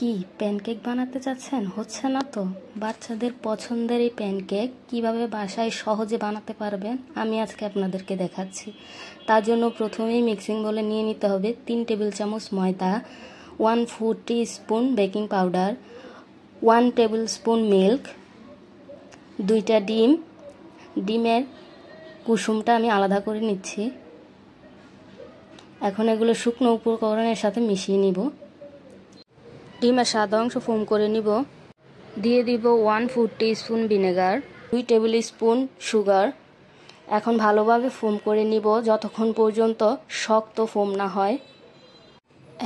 কি প্যানকেক বানাতে চাচ্ছেন? হচ্ছে না তো? বাচ্চাদের পছন্দের এই প্যানকেক কিভাবে বাসায় সহজে বানাতে পারবেন আমি আজকে আপনাদেরকে দেখাচ্ছি। তার জন্য প্রথমেই মিক্সিং বলে নিয়ে নিতে হবে 3 টেবিল চামচ ময়দা, 1/4 teaspoon baking powder, 1 table spoon milk, 2টা ডিম। ডিমের কুসুমটা আমি আলাদা করে নিচ্ছি। এখন এগুলো শুকনো উপকরণের সাথে মিশিয়ে নিব। ডিমের সাদা অংশ ফোম করে নিব। দিয়ে দিব 1/4 teaspoon vinegar, 2 table spoon sugar. এখন ভালোভাবে ফোম করে নিব যতক্ষণ পর্যন্ত শক্ত ফোম না হয়।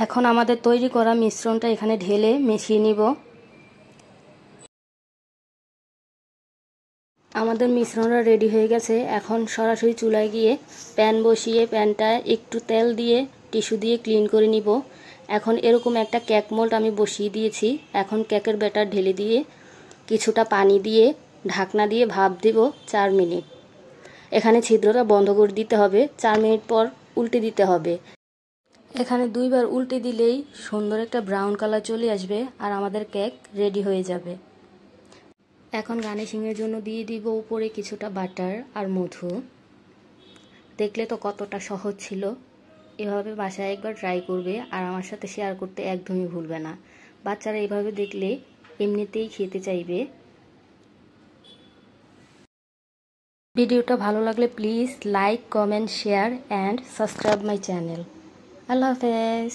এখন আমাদের তৈরি করা মিশ্রণটা এখানে ঢেলে মিশিয়ে নিব। আমাদের মিশ্রণটা রেডি হয়ে গেছে। এখন সরাসরি চুলায় গিয়ে প্যান বসিয়ে প্যানটা একটু তেল দিয়ে টিস্যু দিয়ে ক্লিন করে নিব। এখন এরকম একটা কেক মোল্ড আমি বসিয়ে দিয়েছি। এখন কেকের ব্যাটার ঢেলে দিয়ে কিছুটা পানি দিয়ে ঢাকনা দিয়ে ভাপ দেব 4 মিনিট। এখানে ছিদ্রটা বন্ধ করে দিতে হবে। 4 মিনিট পর উল্টে দিতে হবে। এখানে 2 বার উল্টে দিলেই সুন্দর একটা ব্রাউন কালার চলে আসবে আর আমাদের কেক রেডি হয়ে যাবে। এখন গার্নিশিংয়ের জন্য দিয়ে দিব উপরে কিছুটা বাটার আর মধু। দেখলে তো কতটা সহজ ছিল। এভাবে বাসায় একবার ট্রাই করবে আর আমার সাথে শেয়ার করতে একদমই ভুলবে না। বাচ্চারা এভাবে দেখলে এমনিতেই খেতে চাইবে। ভিডিওটা ভালো লাগলে please like, comment, share and subscribe my channel. Allah হাফেজ।